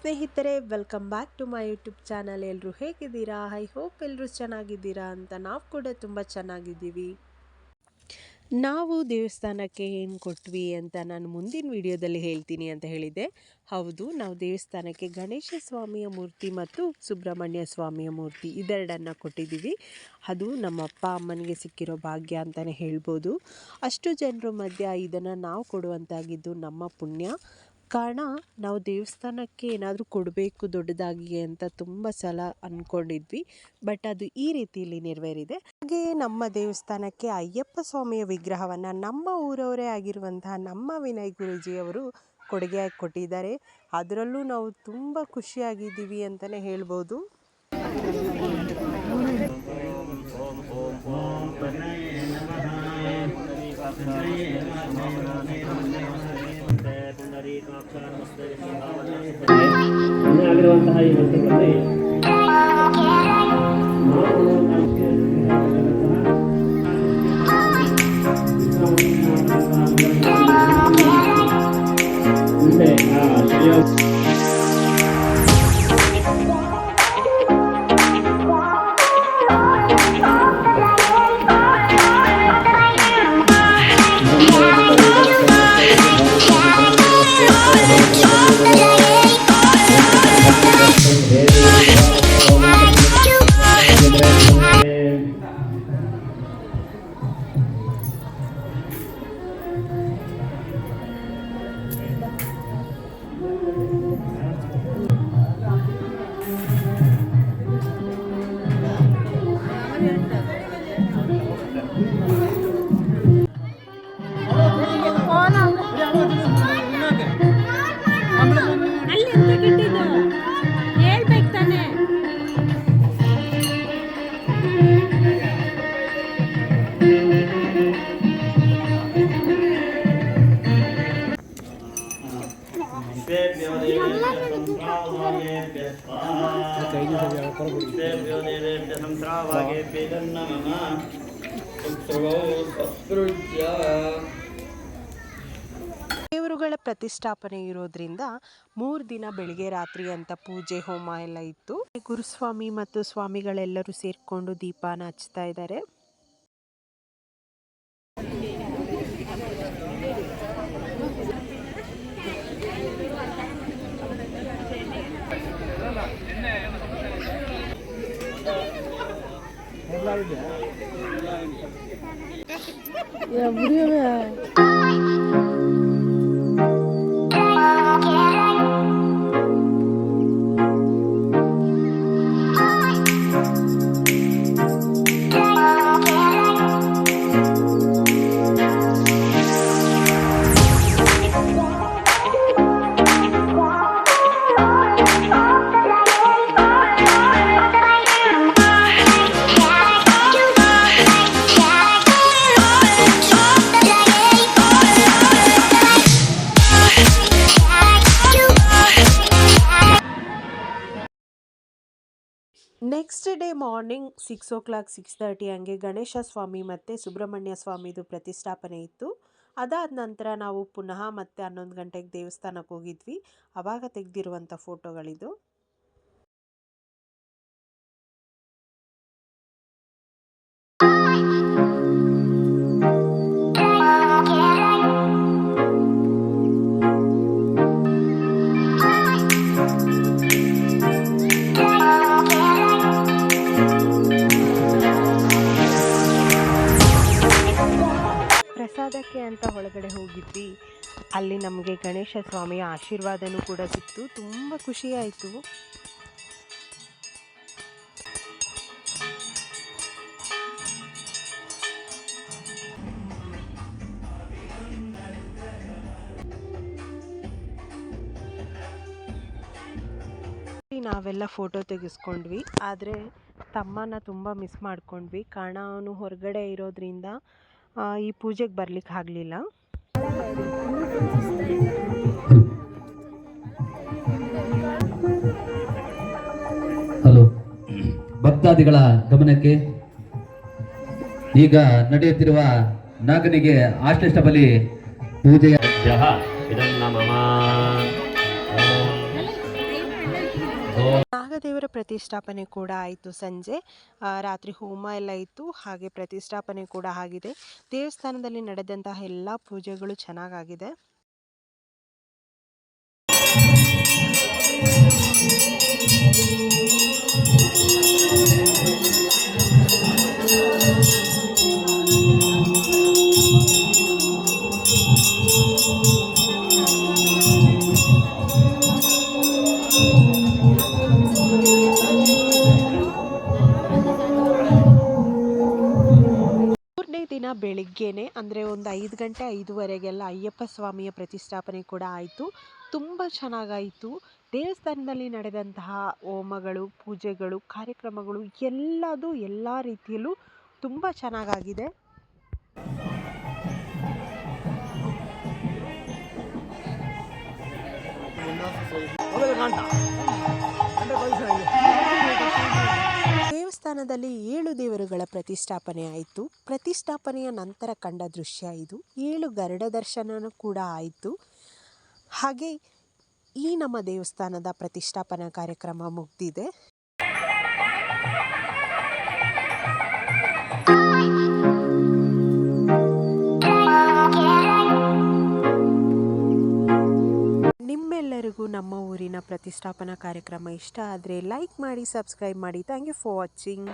ಸ್ನೇಹಿತರೆ, welcome back to my YouTube channel. ಎಲ್ಲರೂ ಹೇಗಿದ್ದೀರಾ? ಐ ಹೋಪ್ ಎಲ್ಲರೂ ಚೆನ್ನಾಗಿದ್ದೀರಾ ಅಂತ. ನಾವು ಕೂಡ ತುಂಬ ಚೆನ್ನಾಗಿದ್ದೀವಿ. ನಾವು ದೇವಸ್ಥಾನಕ್ಕೆ ಏನು ಕೊಟ್ವಿ ಅಂತ ನಾನು ಮುಂದಿನ ವಿಡಿಯೋದಲ್ಲಿ ಹೇಳ್ತೀನಿ ಅಂತ ಹೇಳಿದ್ದೆ. ಹೌದು, ನಾವು ದೇವಸ್ಥಾನಕ್ಕೆ ಗಣೇಶ ಸ್ವಾಮಿಯ ಮೂರ್ತಿ ಮತ್ತು ಸುಬ್ರಹ್ಮಣ್ಯ ಸ್ವಾಮಿಯ ಮೂರ್ತಿ ಇದೆರಡನ್ನು ಕೊಟ್ಟಿದ್ದೀವಿ. ಅದು ನಮ್ಮ ಅಪ್ಪ ಅಮ್ಮನಿಗೆ ಸಿಕ್ಕಿರೋ ಭಾಗ್ಯ ಅಂತಲೇ ಹೇಳ್ಬೋದು. ಅಷ್ಟು ಜನರ ಮಧ್ಯ ಇದನ್ನು ನಾವು ಕೊಡುವಂತಾಗಿದ್ದು ನಮ್ಮ ಪುಣ್ಯ. ಕಾರಣ ನಾವು ದೇವಸ್ಥಾನಕ್ಕೆ ಏನಾದರೂ ಕೊಡಬೇಕು ದೊಡ್ಡದಾಗಿ ಅಂತ ತುಂಬ ಸಲ ಅಂದ್ಕೊಂಡಿದ್ವಿ. ಬಟ್ ಅದು ಈ ರೀತಿಯಲ್ಲಿ ನೆರವೇರಿದೆ. ಹಾಗೆ ನಮ್ಮ ದೇವಸ್ಥಾನಕ್ಕೆ ಅಯ್ಯಪ್ಪ ಸ್ವಾಮಿಯ ವಿಗ್ರಹವನ್ನು ನಮ್ಮ ಊರವರೇ ಆಗಿರುವಂತಹ ನಮ್ಮ ವಿನಯ್ ಗುರೂಜಿಯವರು ಕೊಡುಗೆಯಾಗಿ ಕೊಟ್ಟಿದ್ದಾರೆ. ಅದರಲ್ಲೂ ನಾವು ತುಂಬ ಖುಷಿಯಾಗಿದ್ದೀವಿ ಅಂತಲೇ ಹೇಳ್ಬೋದು. ಆಗಿರುವಂತಹ ಈ ಮಂತ್ರಗಳಲ್ಲಿ ದೇವರುಗಳ ಪ್ರತಿಷ್ಠಾಪನೆ ಇರೋದ್ರಿಂದ 3 ದಿನ ಬೆಳಿಗ್ಗೆ ರಾತ್ರಿ ಅಂತ ಪೂಜೆ ಹೋಮ ಎಲ್ಲ ಇತ್ತು. ಗುರುಸ್ವಾಮಿ ಮತ್ತು ಸ್ವಾಮಿಗಳೆಲ್ಲರೂ ಸೇರ್ಕೊಂಡು ದೀಪಾನ ಹಚ್ತಾ ಇದ್ದಾರೆ. ನೆಕ್ಸ್ಟ್ ಡೇ ಮಾರ್ನಿಂಗ್ 6 o'clock 6:30 ಹಂಗೆ ಗಣೇಶ ಸ್ವಾಮಿ ಮತ್ತು ಸುಬ್ರಹ್ಮಣ್ಯ ಸ್ವಾಮಿದು ಪ್ರತಿಷ್ಠಾಪನೆ ಇತ್ತು. ಅದಾದ ನಂತರ ನಾವು ಪುನಃ ಮತ್ತೆ 11 ಗಂಟೆಗೆ ದೇವಸ್ಥಾನಕ್ಕೆ ಹೋಗಿದ್ವಿ. ಆವಾಗ ತೆಗೆದಿರುವಂಥ ಫೋಟೋಗಳಿದು. ಪ್ರಸಾದಕ್ಕೆ ಅಂತ ಒಳಗಡೆ ಹೋಗಿದ್ವಿ. ಅಲ್ಲಿ ನಮಗೆ ಗಣೇಶ ಸ್ವಾಮಿಯ ಆಶೀರ್ವಾದನೂ ಕೂಡ ಸಿಕ್ತು. ತುಂಬ ಖುಷಿಯಾಯಿತು. ನಾವೆಲ್ಲ ಫೋಟೋ ತೆಗೆಸ್ಕೊಂಡ್ವಿ. ಆದರೆ ತಮ್ಮನ ತುಂಬ ಮಿಸ್ ಮಾಡ್ಕೊಂಡ್ವಿ. ಕಾರಣ ಅವನು ಹೊರಗಡೆ ಇರೋದ್ರಿಂದ ಈ ಪೂಜೆಗೆ ಬರ್ಲಿಕ್ಕೆ ಆಗಲಿಲ್ಲ. ಹಲೋ, ಭಕ್ತಾದಿಗಳ ಗಮನಕ್ಕೆ, ಈಗ ನಡೆಯುತ್ತಿರುವ ನಾಗನಿಗೆ ಆಶ್ಲೇಷ ಬಲಿ ಪೂಜೆಯ ನಾಗದೇವರ ಪ್ರತಿಷ್ಠಾಪನೆ ಕೂಡ ಆಯಿತು ಸಂಜೆ. ರಾತ್ರಿ ಹೋಮ ಎಲ್ಲ ಇತ್ತು, ಹಾಗೆ ಪ್ರತಿಷ್ಠಾಪನೆ ಕೂಡ ಆಗಿದೆ. ದೇವಸ್ಥಾನದಲ್ಲಿ ನಡೆದಂತಹ ಎಲ್ಲ ಪೂಜೆಗಳು ಚೆನ್ನಾಗಾಗಿದೆ. ಮೂರನೇ ದಿನ ಬೆಳಿಗ್ಗೆನೆ ಅಂದರೆ ಒಂದು 5 ಗಂಟೆ 5:15ಗೆಲ್ಲ ಅಯ್ಯಪ್ಪ ಸ್ವಾಮಿಯ ಪ್ರತಿಷ್ಠಾಪನೆ ಕೂಡ ಆಯಿತು. ತುಂಬ ಚೆನ್ನಾಗಾಯಿತು. ದೇವಸ್ಥಾನದಲ್ಲಿ ನಡೆದಂತಹ ಹೋಮಗಳು, ಪೂಜೆಗಳು, ಕಾರ್ಯಕ್ರಮಗಳು ಎಲ್ಲ ರೀತಿಯಲ್ಲೂ ತುಂಬ ಚೆನ್ನಾಗಾಗಿದೆ. ದೇವಸ್ಥಾನದಲ್ಲಿ 7 ದೇವರುಗಳ ಪ್ರತಿಷ್ಠಾಪನೆ ಆಯಿತು. ಪ್ರತಿಷ್ಠಾಪನೆಯ ನಂತರ ಕಂಡ ದೃಶ್ಯ ಇದು. 7 ಗರುಡ ದರ್ಶನನೂ ಕೂಡ ಆಯಿತು. ಹಾಗೆ ಈ ನಮ್ಮ ದೇವಸ್ಥಾನದ ಪ್ರತಿಷ್ಠಾಪನಾ ಕಾರ್ಯಕ್ರಮ ಮುಗಿದಿದೆ. ನಿಮ್ಮೆಲ್ಲರಿಗೂ ನಮ್ಮ ಊರಿನ ಪ್ರತಿಷ್ಠಾಪನಾ ಕಾರ್ಯಕ್ರಮ ಇಷ್ಟ ಆದರೆ ಲೈಕ್ ಮಾಡಿ, ಸಬ್ಸ್ಕ್ರೈಬ್ ಮಾಡಿ. Thank you for watching.